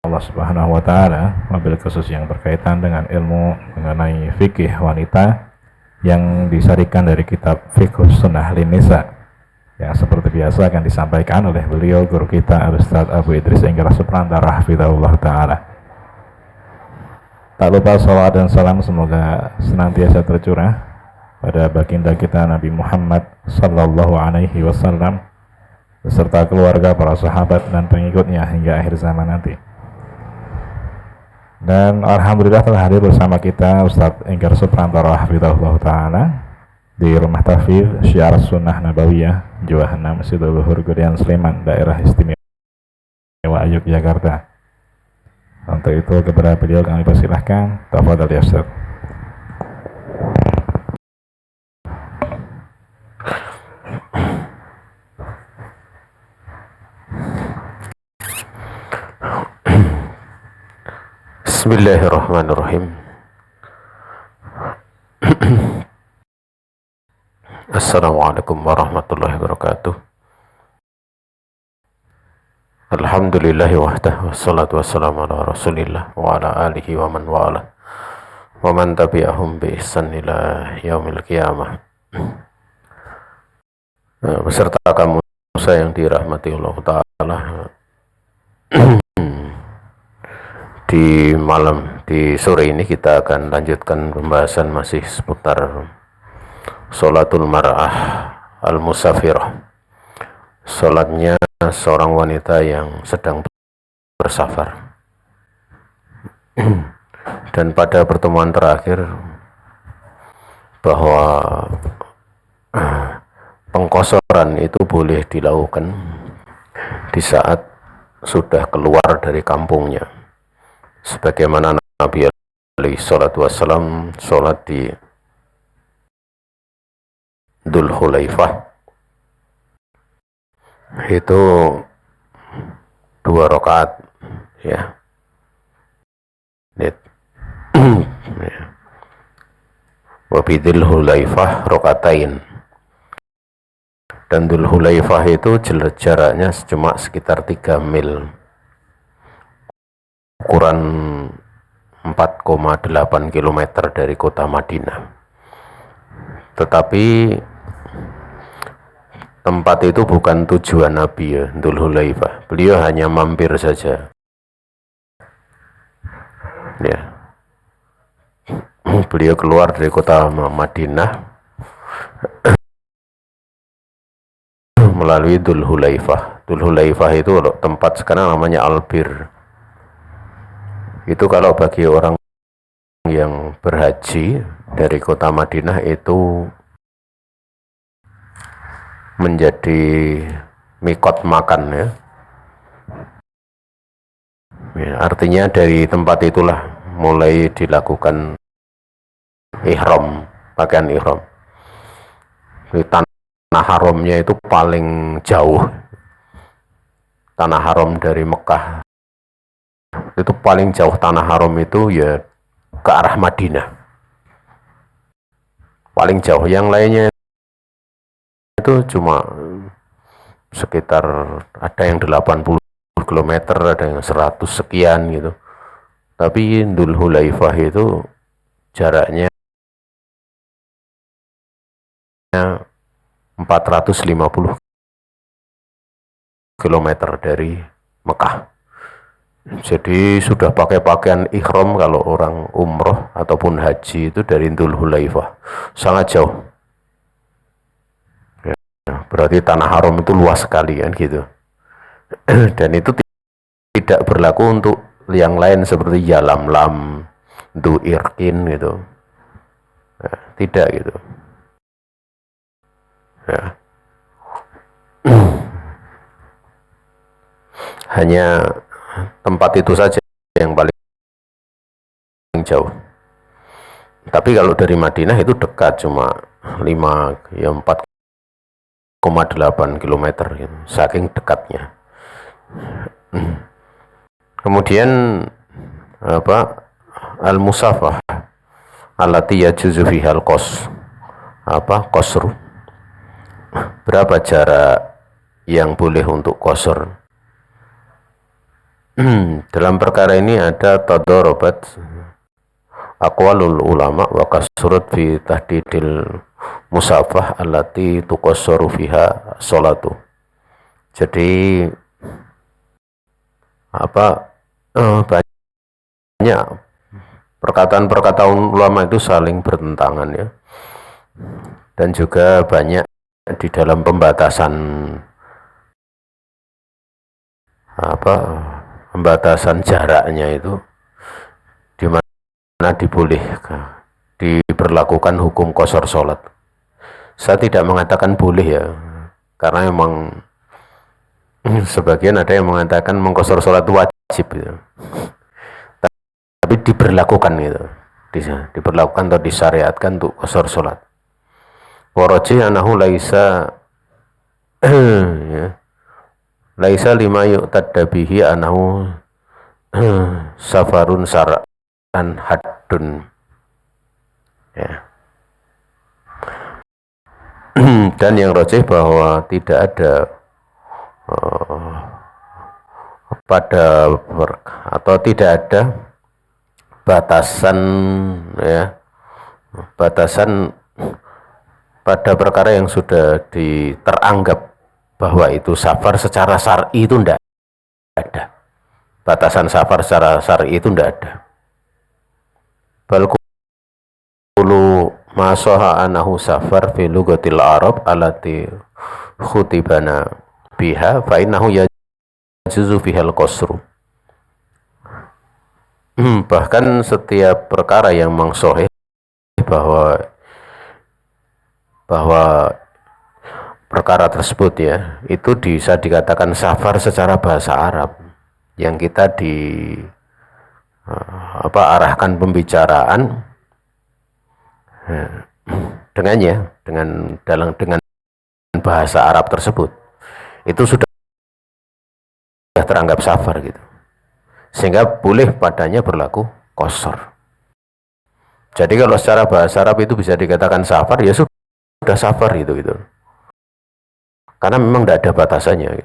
Allah Subhanahu wa taala, mobil khusus yang berkaitan dengan ilmu mengenai fikih wanita yang disarikan dari kitab Fiqhus Sunnah Lin-Nisa, yang seperti biasa akan disampaikan oleh beliau guru kita Ustaz Abu Idris Enggar Suprantara hafizahullah taala. Tak lupa salawat dan salam semoga senantiasa tercurah pada baginda kita Nabi Muhammad sallallahu alaihi wasallam beserta keluarga, para sahabat dan pengikutnya hingga akhir zaman nanti. Dan alhamdulillah telah hadir bersama kita Ustadz Enggar Suprantara hafizahullah taala di Rumah Tahfidz Syiar Sunnah Nabawiyah Juah 6 Sidoluhur Gurian Sleman, Daerah Istimewa Yogyakarta. Untuk itu kepada beliau kami persilahkan, tafadhal ya Ustadz. Bismillahirrahmanirrahim. Assalamualaikum warahmatullahi wabarakatuh. Alhamdulillahi wahdah, wassalatu wassalamu ala rasulillah wa ala alihi wa man wala wa man tabi'ahum bi ihsan ila yaumil qiyamah. Beserta kamu yang dirahmati Allah Ta'ala, di sore ini kita akan lanjutkan pembahasan masih seputar sholatul mar'ah al-musafirah, sholatnya seorang wanita yang sedang bersafar. Dan pada pertemuan terakhir bahwa pengkosoran itu boleh dilakukan di saat sudah keluar dari kampungnya, sebagaimana Nabi alaihi salatu wassalam sholat di Dzul Hulaifah itu 2 rakaat ya. Wa bi Dzul Hulaifah rakaatain. Dan Dzul Hulaifah itu jaraknya cuma sekitar 3 mil, ukuran 4,8 km dari kota Madinah. Tetapi tempat itu bukan tujuan Nabi ya, Dzul Hulaifah. Beliau hanya mampir saja. Ya. Beliau keluar dari kota Madinah melalui Dzul Hulaifah. Dzul Hulaifah itu tempat sekarang namanya Albir. Itu kalau bagi orang yang berhaji dari kota Madinah itu menjadi mikot makan ya. Artinya dari tempat itulah mulai dilakukan ihram, pakaian ihram. Tanah haramnya itu paling jauh. Tanah haram dari Mekah itu paling jauh, tanah haram itu ya ke arah Madinah. Paling jauh, yang lainnya itu cuma sekitar ada yang 80 km, ada yang 100 sekian gitu. Tapi Dzul Hulaifah itu jaraknya 450 km dari Mekah. Jadi sudah pakai pakaian ihram kalau orang umroh ataupun haji itu dari Dzul Hulaifah, sangat jauh. Ya, berarti tanah haram itu luas sekali kan gitu. Dan itu tidak berlaku untuk yang lain seperti Yalamlam, Du Irkin gitu. Ya, tidak gitu. Ya. Hanya tempat itu saja yang paling jauh. Tapi kalau dari Madinah itu dekat, cuma 4,8 km gitu, saking dekatnya. Kemudian al-musafah allati yajuzu fiha al-qas, qasru. Berapa jarak yang boleh untuk qasr? dalam perkara ini ada tadorobat aqwalul ulama wa kasurut fi tahdidil musafah allati tuqassaru fiha sholatu. Jadi banyak perkataan-perkataan ulama itu saling bertentangan ya, dan juga banyak di dalam pembatasan jaraknya itu, di mana diberlakukan hukum qashar sholat. Saya tidak mengatakan boleh ya, karena memang sebagian ada yang mengatakan mengqashar sholat itu wajib gitu. Tapi diberlakukan gitu, diberlakukan atau disyariatkan untuk qashar sholat. Waraji anahu laisa ya, laisa lima yu'tadda bihi anahu safarun syar'an haddun ya. Dan yang rajih bahwa tidak ada tidak ada batasan ya, batasan pada perkara yang sudah teranggap bahwa itu safar secara syar'i, itu tidak ada batasan safar secara syar'i, itu tidak ada. Bal kullu ma saha anahu safar fi lugatil arab allati khutibana biha fa innahu yajuzu fiha al-qasru. Bahkan setiap perkara yang mangsohih bahwa perkara tersebut ya, itu bisa dikatakan safar secara bahasa Arab, yang kita arahkan pembicaraan dengannya, dengan bahasa Arab tersebut, itu sudah teranggap safar gitu, sehingga boleh padanya berlaku qashar. Jadi kalau secara bahasa Arab itu bisa dikatakan safar, ya sudah safar gitu. Karena memang tidak ada batasannya.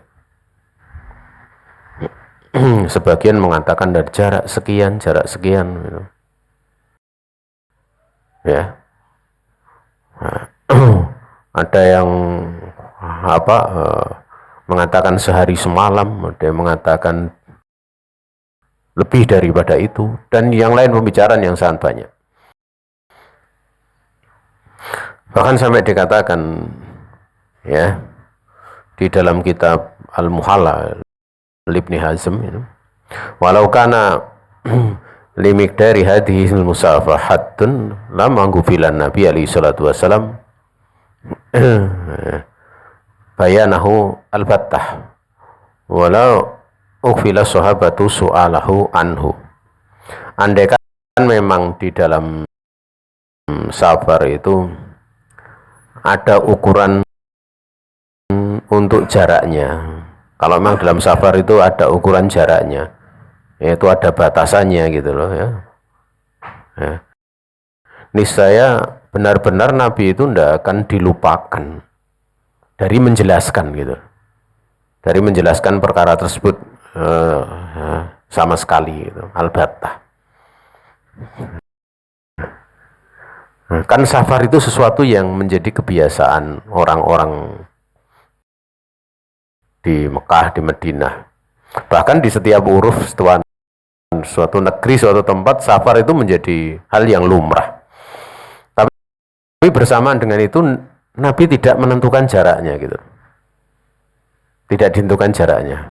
Sebagian mengatakan dari jarak sekian gitu. Ya. Ada yang mengatakan sehari semalam, ada yang mengatakan lebih daripada itu, dan yang lain pembicaraan yang sangat banyak. Bahkan sampai dikatakan ya, di dalam kitab Al-Muhalla Ibnu Hazm itu, walau kana limikdari hadhihi musafahatun lam anggufilan Nabi alaihi salatu wasalam bayanahu al-battah walau ukhfila sahabatu su'alahu anhu. Andaikan memang di dalam safar itu ada ukuran untuk jaraknya, kalau memang dalam safar itu ada ukuran jaraknya, yaitu ada batasannya gitu loh ya. Niscaya benar-benar Nabi itu tidak akan dilupakan dari menjelaskan gitu, dari menjelaskan perkara tersebut sama sekali gitu, al-battah. Kan safar itu sesuatu yang menjadi kebiasaan orang-orang di Mekah, di Madinah, bahkan di setiap uruf suatu negeri, suatu tempat, safar itu menjadi hal yang lumrah. Tapi bersamaan dengan itu Nabi tidak menentukan jaraknya gitu, tidak ditentukan jaraknya.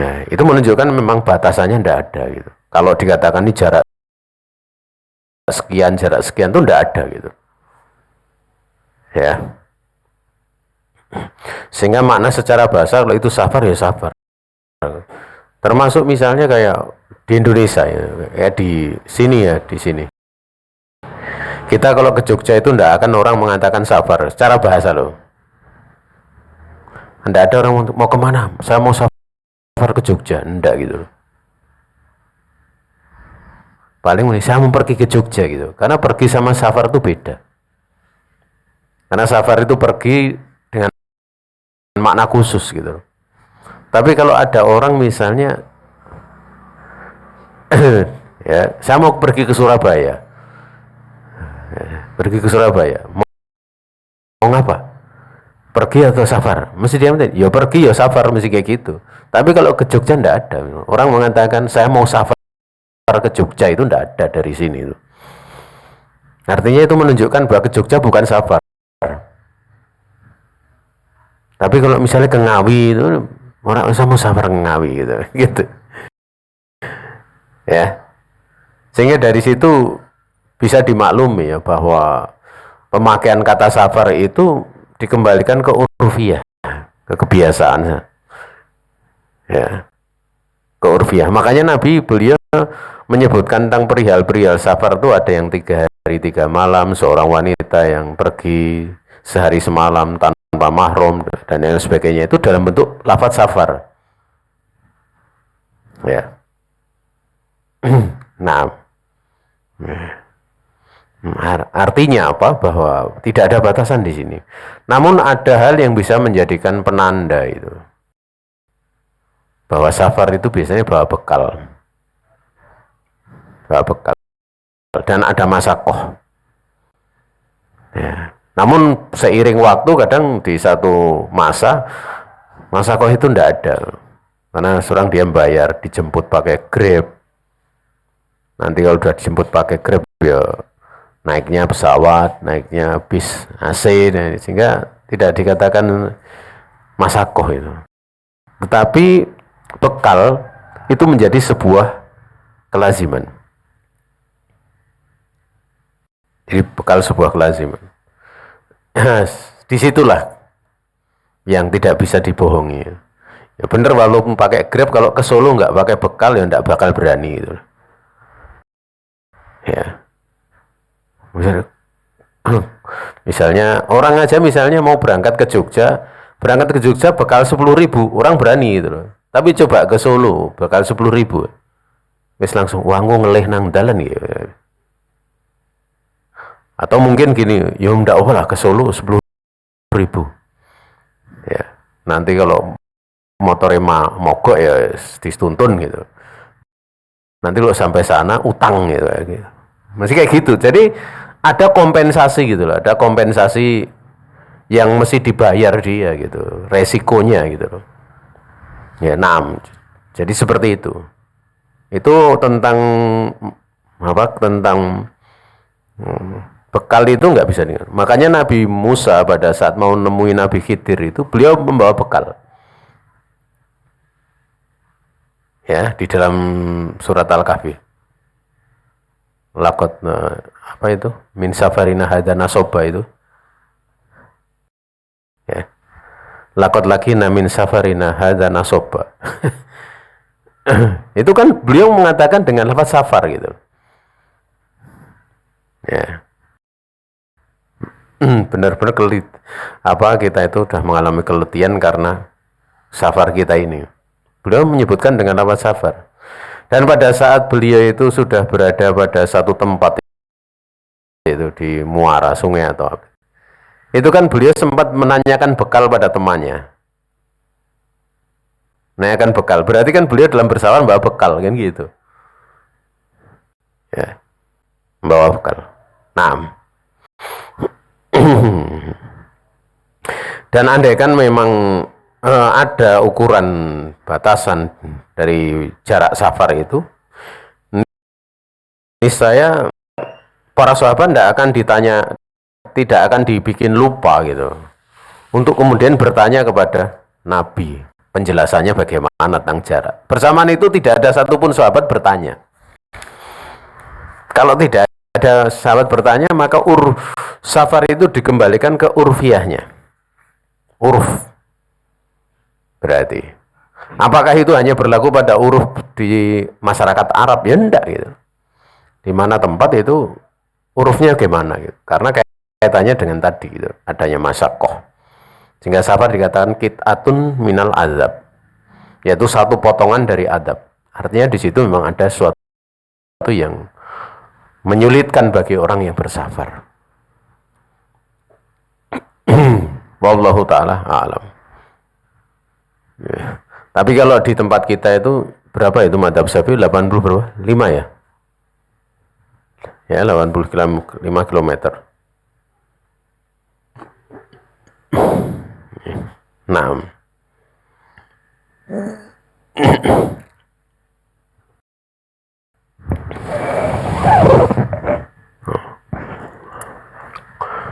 Nah, itu menunjukkan memang batasannya tidak ada gitu. Kalau dikatakan ini jarak sekian itu tidak ada gitu ya. Sehingga makna secara bahasa kalau itu safar ya safar. Termasuk misalnya kayak di Indonesia ya, di sini ya, di sini. Kita kalau ke Jogja itu tidak akan orang mengatakan safar secara bahasa loh. Tidak ada orang mau kemana, saya mau safar ke Jogja, tidak gitu loh. Paling saya mau pergi ke Jogja gitu. Karena pergi sama safar itu beda. Karena safar itu pergi dengan makna khusus gitu. Tapi kalau ada orang misalnya ya, saya mau pergi ke Surabaya, mau ngapa? Pergi atau safar? Mesti dia minta, ya pergi ya safar, mesti kayak gitu. Tapi kalau ke Jogja enggak ada. Orang mengatakan saya mau safar ke Jogja, itu enggak ada dari sini itu. Artinya itu menunjukkan bahwa ke Jogja bukan safar. Tapi kalau misalnya ke Ngawi itu orang bisa mau safar ke Ngawi gitu, gitu. Ya. Sehingga dari situ bisa dimaklumi ya bahwa pemakaian kata safar itu dikembalikan ke urfiah, ke kebiasaan. Ya. Ke urfiah. Makanya Nabi beliau menyebutkan tentang perihal-perihal safar itu ada yang 3 hari 3 malam, seorang wanita yang pergi sehari semalam tanpa mahram dan lain sebagainya, itu dalam bentuk lafaz safar. Ya. Nah, artinya apa? Bahwa tidak ada batasan di sini. Namun ada hal yang bisa menjadikan penanda itu, bahwa safar itu biasanya bawa bekal, dan ada masakoh. Ya. Namun seiring waktu kadang di satu masa masakoh itu tidak ada, karena seorang dia bayar, dijemput pakai Grab. Nanti kalau sudah dijemput pakai Grab ya naiknya pesawat, naiknya bis AC, sehingga tidak dikatakan masakoh itu. Tetapi bekal itu menjadi sebuah kelaziman. Jadi bekal sebuah kelaziman. Disitulah yang tidak bisa dibohongi. Ya benar, walaupun pakai Grab, kalau ke Solo nggak pakai bekal ya nggak bakal berani itu. Ya. Misalnya orang aja misalnya mau berangkat ke Jogja bekal 10.000, orang berani gitu loh. Tapi coba ke Solo bekal 10.000, wis langsung wanggu ngeleh nang dalan ya. Atau mungkin gini, ya ndak lah ke Solo 10.000. Ya, nanti kalau motornya mogok ya dituntun gitu. Nanti kalau sampai sana utang gitu. Masih kayak gitu. Jadi ada kompensasi gitu loh, ada kompensasi yang mesti dibayar dia gitu, resikonya gitu loh. Ya, jadi seperti itu. Itu tentang apa? Tentang bekal itu nggak bisa dengar. Makanya Nabi Musa pada saat mau nemuin Nabi Khidir itu beliau membawa bekal. Ya, di dalam surat Al-Kahfi. Lakot apa itu? Min safarina hadza nasoba itu. Ya. Lakot lagi min safarina hadza nasoba. Itu kan beliau mengatakan dengan lafaz safar gitu. Ya. Benar-benar kita itu sudah mengalami keletihan karena safar kita ini. Beliau menyebutkan dengan lafaz safar. Dan pada saat beliau itu sudah berada pada satu tempat itu di muara sungai atau apa, itu kan beliau sempat menanyakan bekal pada temannya. Menanyakan bekal, berarti kan beliau dalam bersafar bawa bekal kan gitu. Ya, membawa bekal. Dan andaikan memang ada ukuran batasan dari jarak safar itu, niscaya para sahabat tidak akan dibikin lupa gitu, untuk kemudian bertanya kepada Nabi penjelasannya bagaimana tentang jarak. Bersamaan itu tidak ada satupun sahabat bertanya. Kalau tidak ada sahabat bertanya, maka safar itu dikembalikan ke urfiahnya. Uruf. Berarti apakah itu hanya berlaku pada uruf di masyarakat Arab? Ya enggak gitu. Di mana tempat itu urufnya gimana gitu. Karena kaitannya dengan tadi gitu, adanya masakoh. Sehingga safar dikatakan kit'atun minal azab, yaitu satu potongan dari adab. Artinya di situ memang ada suatu yang menyulitkan bagi orang yang bersafar. Wallahu ta'ala a'lam. Tapi kalau di tempat kita itu berapa itu madzhab Syafi'i 80 berapa? 5 ya? Ya 85 kilometer. Nah,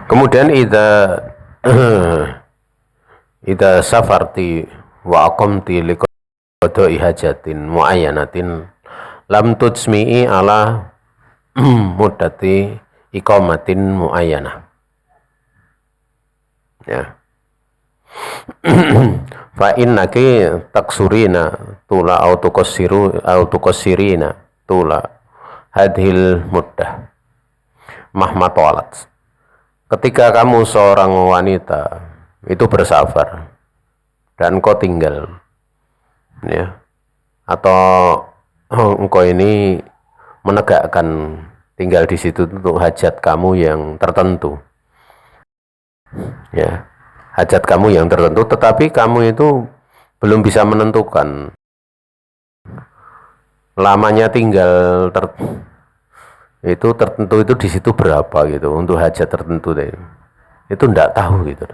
kemudian ida safarti wa aqamti liqada'i hajatin muayyanatin lam tutsmi'i ala muddati iqamatin muayyanah. Ya. Fa innaki taksurina tula au tuqassirina tula hadhil muddah mahma tawalat. Ketika kamu seorang wanita itu bersafar dan kau tinggal, ya, atau engkau ini menegakkan tinggal di situ untuk hajat kamu yang tertentu, ya, hajat kamu yang tertentu, tetapi kamu itu belum bisa menentukan lamanya tinggal itu tertentu itu di situ berapa gitu untuk hajat tertentu deh. Itu enggak tahu gitu.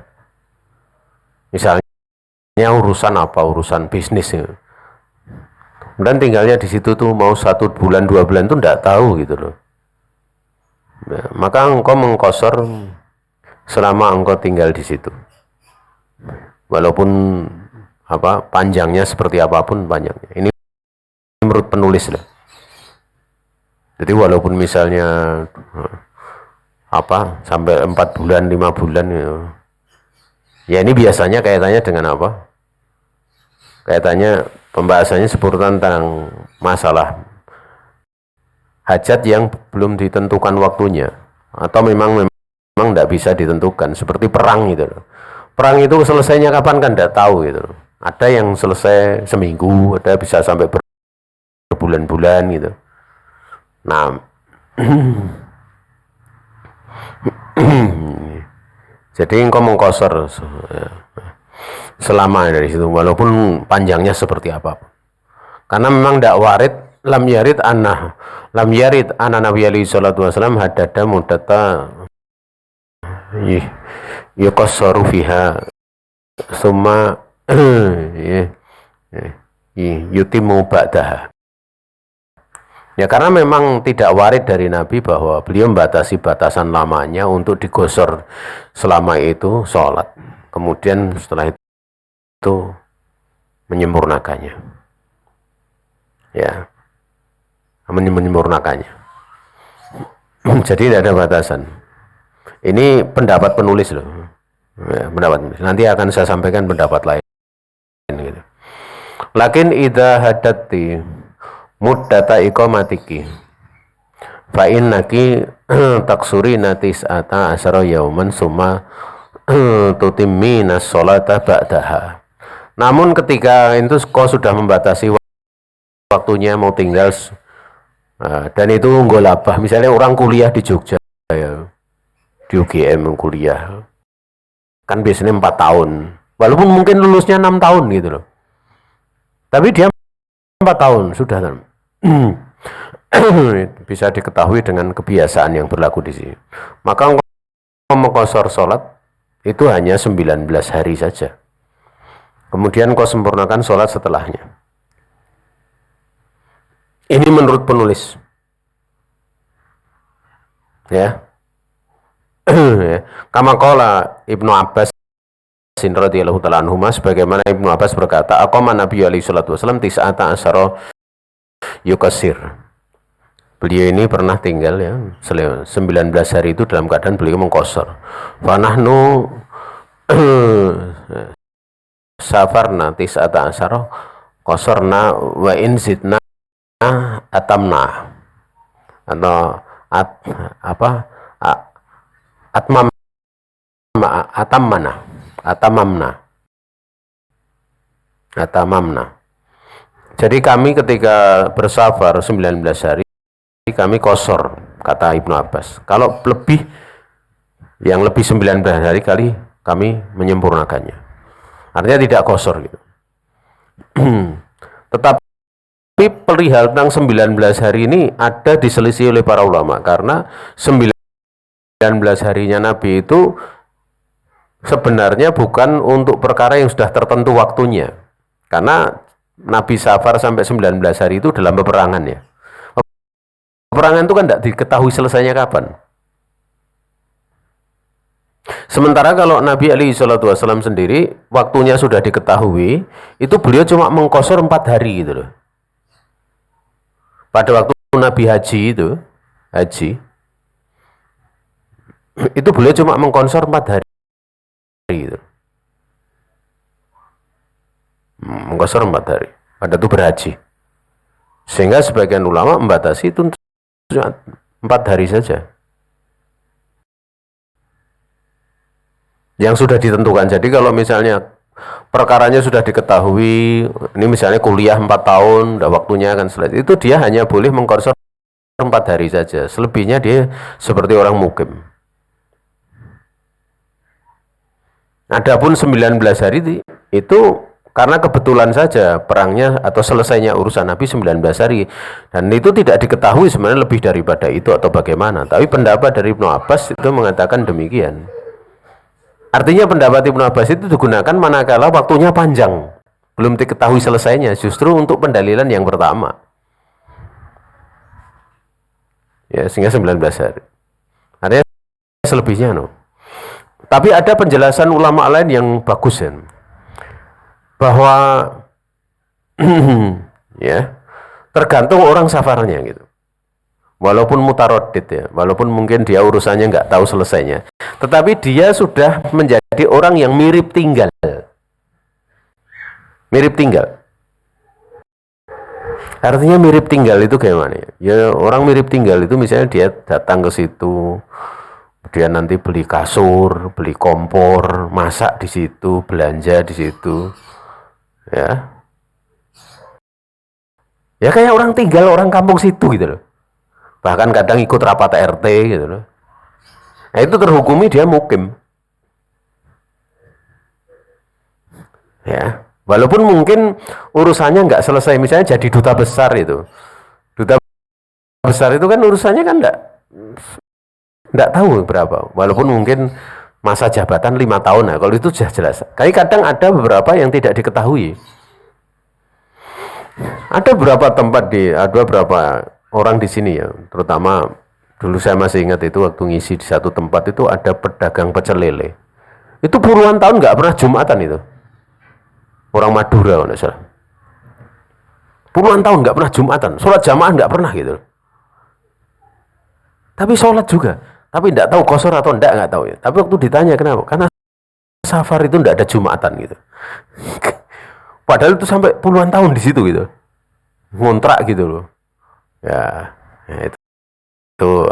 Misalnya urusan apa, urusan bisnis gitu. Dan tinggalnya di situ tuh mau 1 bulan 2 bulan tuh enggak tahu gitu loh. Nah, maka engkau mengqashar selama engkau tinggal di situ. Walaupun apa panjangnya seperti apapun panjangnya. Ini menurut penulis loh. Jadi walaupun misalnya apa sampai 4 bulan 5 bulan gitu. Ya ini biasanya kaitannya dengan apa? Kaitannya pembahasannya seputar tentang masalah hajat yang belum ditentukan waktunya atau memang tidak bisa ditentukan, seperti perang gitu loh. Perang itu selesainya kapan kan tidak tahu gitu loh. Ada yang selesai seminggu, ada bisa sampai berbulan-bulan gitu. Nah, jadi engkau mengqashar selama dari situ walaupun panjangnya seperti apa. Karena memang tidak warid lam yarid anna Nabi alaihi salatu wasallam hadada mudata yuqassaru fiha summa yutimu ba'daha. Ya karena memang tidak warid dari Nabi bahwa beliau membatasi batasan lamanya untuk digosor selama itu sholat. Kemudian setelah itu menyempurnakannya. Ya, menyempurnakannya. Jadi tidak ada batasan. Ini pendapat penulis loh. Ya, pendapat penulis. Nanti akan saya sampaikan pendapat lain. Gitu. Lakin idza hadatti muddata iqamatiki fa innaki taksurina tis'ata asyara yauman summa tutimmina sholata ba'daha. Namun ketika itu kau sudah membatasi waktunya mau tinggal dan itu nggolabah, misalnya orang kuliah di Jogja ya, di UGM kuliah kan biasanya 4 tahun walaupun mungkin lulusnya 6 tahun gitu loh, tapi dia 4 tahun sudah bisa diketahui dengan kebiasaan yang berlaku di sini. Maka engkau mengqashar sholat itu hanya 19 hari saja, kemudian kau sempurnakan sholat setelahnya. Ini menurut penulis ya. Kama qala Ibnu Abbas radhiyallahu ta'ala anhuma, sebagaimana Ibnu Abbas berkata, aqama Nabi alaihi salatu wasallam tis'ata asyara yuqassir. Beliau ini pernah tinggal ya 19 hari itu dalam keadaan beliau mengqashar. Fa nahnu safarna tis'ata asyara qasarna wa in zidna atamna atau atamamna. Jadi kami ketika bersafar 19 hari kami qashar, kata Ibnu Abbas. Kalau yang lebih 19 hari kali kami menyempurnakannya. Artinya tidak qashar gitu. Tetapi perihal tentang 19 hari ini ada diselisih oleh para ulama, karena 19 harinya Nabi itu sebenarnya bukan untuk perkara yang sudah tertentu waktunya, karena Nabi safar sampai 19 hari itu dalam peperangan ya. Peperangan itu kan tidak diketahui selesainya kapan. Sementara kalau Nabi SAW sendiri waktunya sudah diketahui, itu beliau cuma mengqasar 4 hari gitu loh. Pada waktu Nabi haji itu beliau cuma mengqasar 4 hari gitu. Mengqasar 4 hari pada itu berhaji. Sehingga sebagian ulama membatasi itu 4 hari saja yang sudah ditentukan. Jadi kalau misalnya perkaranya sudah diketahui, ini misalnya kuliah 4 tahun, udah waktunya akan selesai, itu dia hanya boleh mengqasar 4 hari saja. Selebihnya dia seperti orang mukim. Adapun 19 hari itu karena kebetulan saja perangnya atau selesainya urusan Nabi 19 hari, dan itu tidak diketahui sebenarnya lebih daripada itu atau bagaimana. Tapi pendapat dari Ibnu Abbas itu mengatakan demikian. Artinya pendapat Ibnu Abbas itu digunakan manakala waktunya panjang, belum diketahui selesainya, justru untuk pendalilan yang pertama. Ya, sehingga 19 hari. Artinya selebihnya no. Tapi ada penjelasan ulama lain yang bagus ya, bahwa ya, tergantung orang safarnya gitu. Walaupun mutaroddid ya, walaupun mungkin dia urusannya nggak tahu selesainya, tetapi dia sudah menjadi orang yang mirip tinggal. Mirip tinggal. Artinya mirip tinggal itu gimana ya? Ya orang mirip tinggal itu misalnya dia datang ke situ, dia nanti beli kasur, beli kompor, masak di situ, belanja di situ, ya. Ya kayak orang tinggal, orang kampung situ gitu loh. Bahkan kadang ikut rapat RT gitu loh. Nah itu terhukumi dia mukim. Ya, walaupun mungkin urusannya nggak selesai, misalnya jadi duta besar itu. Duta besar itu kan urusannya kan nggak tahu berapa. Walaupun mungkin masa jabatan 5 tahun, nah kalau itu sudah jelas. Tapi kadang ada beberapa yang tidak diketahui. Ada beberapa tempat ada beberapa orang di sini ya, terutama dulu saya masih ingat itu waktu ngisi di satu tempat itu ada pedagang pecel lele. Itu puluhan tahun nggak pernah Jumatan itu. Orang Madura kalau salah. Puluhan tahun nggak pernah Jumatan, sholat jamaah nggak pernah gitu. Tapi sholat juga, tapi nggak tahu qasar atau nggak tahu ya. Tapi waktu ditanya kenapa, karena safar itu nggak ada Jumatan gitu. Padahal itu sampai puluhan tahun di situ gitu, ngontrak gitu loh. Ya itu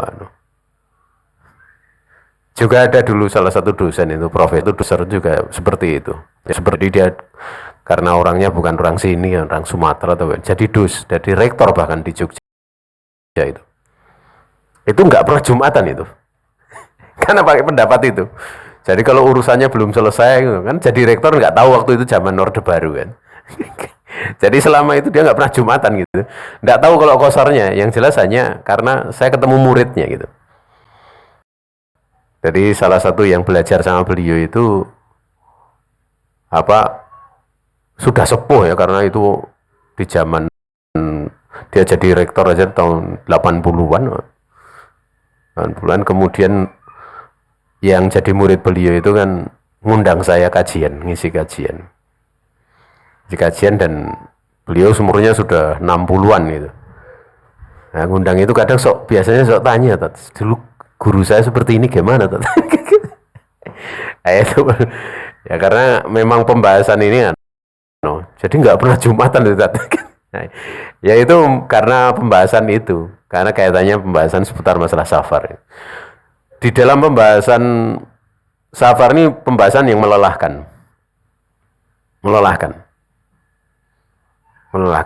juga ada dulu salah satu dosen itu, profesor dosen juga seperti itu ya, seperti dia karena orangnya bukan orang sini, orang Sumatera atau jadi rektor bahkan di Jogja itu nggak pernah Jumatan itu karena pakai pendapat itu. Jadi kalau urusannya belum selesai kan, jadi rektor nggak tahu waktu itu zaman Orde Baru kan. Jadi selama itu dia nggak pernah Jumatan gitu, nggak tahu kalau qasarnya. Yang jelas hanya karena saya ketemu muridnya gitu. Jadi salah satu yang belajar sama beliau itu sudah sepuh ya, karena itu di zaman dia jadi rektor aja tahun 80-an. Kemudian yang jadi murid beliau itu kan ngundang saya ngisi kajian dan beliau umurnya sudah 60-an gitu. Nah, ngundang itu kadang biasanya tanya, dulu guru saya seperti ini gimana? Nah, itu ya karena memang pembahasan ini jadi nggak pernah Jumatan itu. Nah, ya itu karena pembahasan itu, karena kaitannya pembahasan seputar masalah safar. Di dalam pembahasan safar ini pembahasan yang melelahkan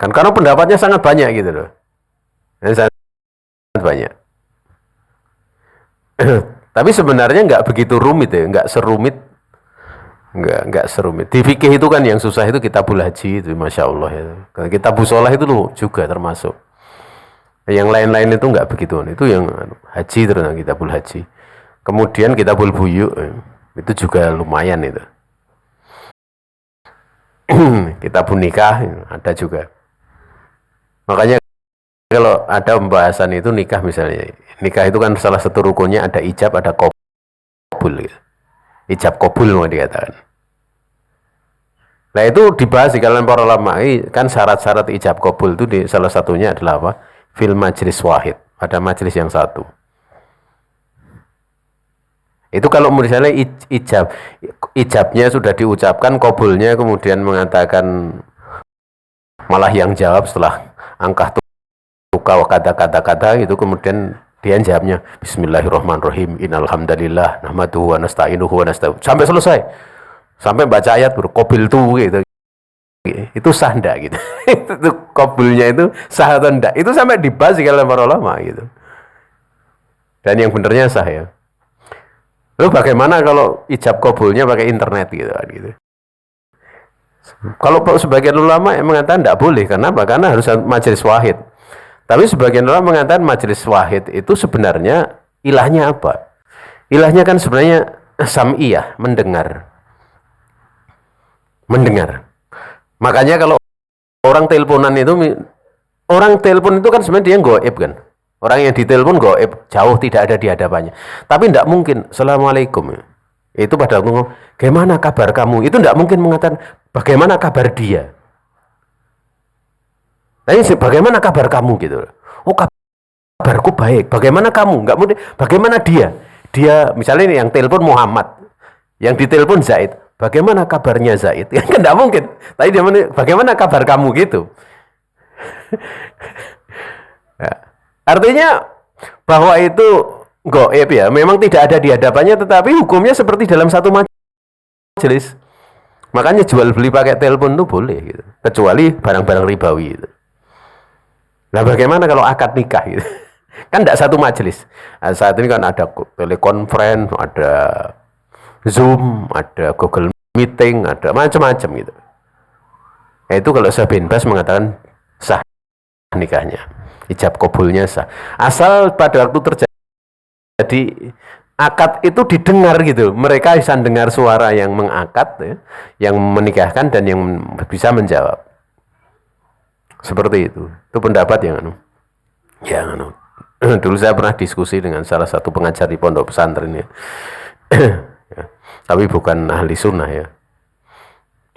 karena pendapatnya sangat banyak gitu loh. Sangat banyak. Tapi sebenarnya nggak begitu rumit ya, nggak serumit Enggak serumit. Di fikih itu kan yang susah itu kitabul haji itu, masya Allah ya. Kitabul sholah itu loh juga termasuk. Yang lain-lain itu enggak begitu. Itu yang haji terus kitabul haji. Kemudian kitabul buyu itu juga lumayan itu. Kitabun nikah ada juga. Makanya kalau ada pembahasan itu nikah misalnya, nikah itu kan salah satu rukunnya ada ijab, ada qabul gitu. Ijab qabul mau dikatakan. Nah itu dibahas di kalangan para ulama. Kan syarat-syarat ijab qabul itu salah satunya adalah apa? Fil majlis wahid, pada majlis yang satu. Itu kalau misalnya ijabnya sudah diucapkan, qabulnya kemudian mengatakan malah yang jawab setelah angkah tuka kata itu, kemudian dia jawabnya Bismillahirrahmanirrahim, innalhamdalillah nahmaduhu wa nasta'inuhu wa nasta'in sampai selesai, sampai baca ayat berqabil tuh gitu. Itu sah enggak gitu. Itu qabulnya itu sah atau enggak, itu sampai dibahas di kalangan para ulama gitu. Dan yang benernya sah ya. Lalu bagaimana kalau ijab qabulnya pakai internet gitu kan gitu. Kalau sebagian ulama yang mengatakan tidak boleh, karena apa? Karena harus majelis wahid. Tapi sebagian ulama mengatakan majelis wahid itu sebenarnya ilahnya apa? Ilahnya kan sebenarnya sam'iyah, mendengar. Makanya kalau orang teleponan itu, orang telepon itu kan sebenarnya dia goib kan. Orang yang ditelepon goib, jauh tidak ada di hadapannya. Tapi tidak mungkin, Assalamualaikum. Itu pada waktu ngomong, bagaimana kabar kamu? Itu tidak mungkin mengatakan, bagaimana kabar dia? Tapi bagaimana kabar kamu gitu? Oh, kabarku baik. Bagaimana kamu? Enggak mungkin. Bagaimana dia? Dia misalnya ini yang telepon Muhammad, yang ditelepon Zaid. Bagaimana kabarnya Zaid? Kan tidak mungkin. Tapi dia bagaimana kabar kamu gitu? Ya. Artinya bahwa itu goib ya, memang tidak ada di hadapannya, tetapi hukumnya seperti dalam satu majelis. Makanya jual beli pakai telepon itu boleh gitu, kecuali barang-barang ribawi gitu. Nah bagaimana kalau akad nikah gitu? Kan tidak satu majelis. Nah, saat ini kan ada telekonferensi, ada Zoom, ada Google Meeting, ada macam-macam gitu. Nah, itu kalau Syekh bin Baz mengatakan sah nikahnya, ijab qabulnya sah, asal pada waktu terjadi akad itu didengar gitu, mereka bisa dengar suara yang mengakad ya, yang menikahkan dan yang bisa menjawab. Seperti itu pendapat yang dulu saya pernah diskusi dengan salah satu pengajar di pondok pesantren ya. Ya, tapi bukan ahli sunnah ya,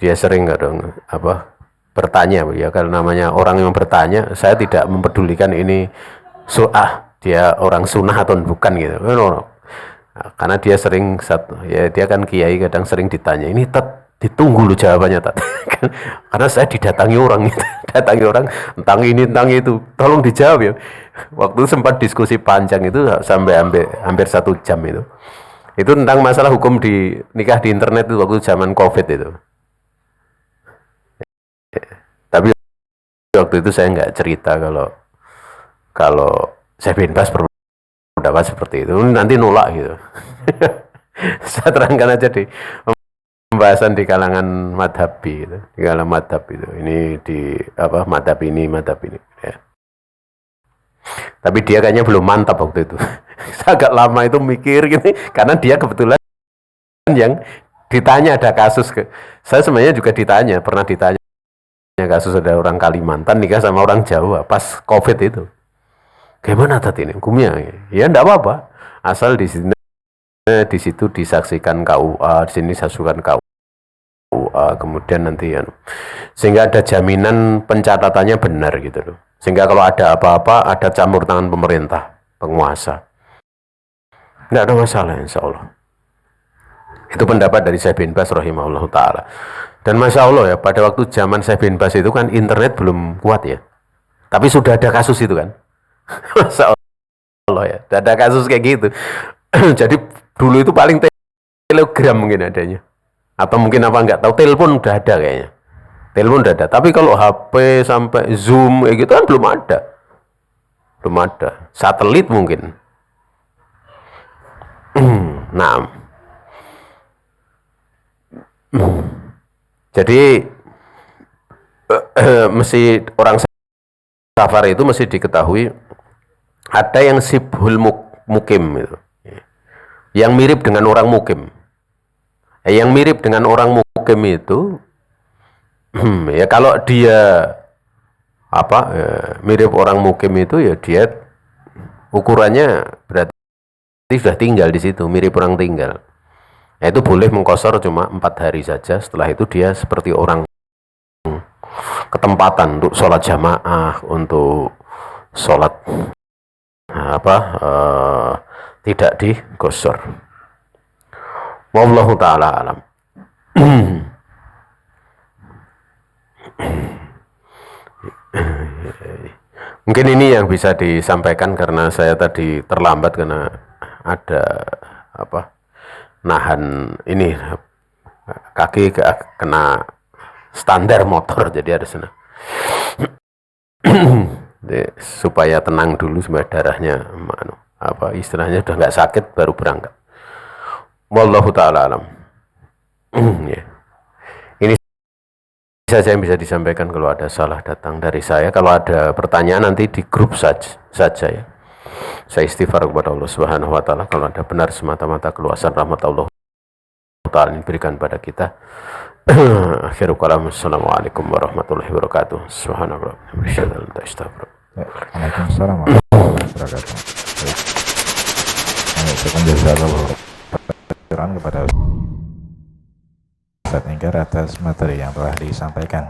dia sering kadang bertanya ya, kalau namanya orang yang bertanya, saya tidak mempedulikan ini dia orang sunnah atau bukan gitu. Nah, karena dia sering ya, dia kan kiai, kadang sering ditanya, ini ditunggu lu jawabannya karena saya didatangi orang gitu. Datangi orang tentang ini tentang itu, tolong dijawab ya. Waktu sempat diskusi panjang itu sampai hampir 1 jam itu tentang masalah hukum di nikah di internet itu waktu zaman COVID itu. Tapi waktu itu saya nggak cerita kalau saya bebas berpendapat seperti itu, nanti nolak gitu. Saya terangkan aja di pembahasan di kalangan madhabi gitu. Di kalangan madhab itu, ini di madhab ini ya. Tapi dia kayaknya belum mantap waktu itu. Agak lama itu mikir gini, karena dia kebetulan yang ditanya ada kasus saya sebenarnya juga pernah ditanya kasus ada orang Kalimantan nikah sama orang Jawa pas COVID itu. Gimana tadi ini hukumnya? Ya enggak apa-apa, asal di situ disaksikan KUA, di sini disaksikan KUA, kemudian nanti sehingga ada jaminan pencatatannya benar gitu loh. Sehingga kalau ada apa-apa, ada campur tangan pemerintah, penguasa. Enggak ada masalah insya Allah. Itu pendapat dari Syekh bin Baz rahimahullah ta'ala. Dan Masya Allah ya, pada waktu zaman Syekh bin Baz itu kan internet belum kuat ya. Tapi sudah ada kasus itu kan. Masya Allah ya, sudah ada kasus kayak gitu. Jadi dulu itu paling telegram mungkin adanya. Atau mungkin apa enggak tahu, telepon udah ada kayaknya. Telepon udah ada. Tapi kalau HP sampai Zoom kayak gitu kan belum ada. Belum ada. Satelit mungkin. Nah, Jadi mesti orang safar itu mesti diketahui ada yang sibhul mukim itu, yang mirip dengan orang mukim. Yang mirip dengan orang mukim itu ya kalau dia mirip orang mukim itu ya dia ukurannya berarti sudah tinggal di situ, mirip orang tinggal. Nah, itu boleh mengkosor cuma 4 hari saja. Setelah itu dia seperti orang ketempatan untuk sholat jamaah, untuk sholat tidak digosor. Wallahu ta'ala alam. Mungkin ini yang bisa disampaikan karena saya tadi terlambat karena ada nahan ini kaki kena standar motor, jadi ada sana. Supaya tenang dulu, supaya darahnya istilahnya udah nggak sakit baru berangkat. Wallahu ta'ala alam. Ini saja yang bisa disampaikan. Kalau ada salah datang dari saya. Kalau ada pertanyaan nanti di grup saja ya. Saya istighfar kepada Allah Subhanahu wa taala. Kalau ada benar semata-mata keluasan rahmat Allah taala diberikan pada kita. Akhirul kalam. Assalamualaikum warahmatullahi wabarakatuh. Subhanallah. Waalaikumsalam warahmatullahi wabarakatuh. Kepada Ustaz Enggar atas materi yang telah disampaikan.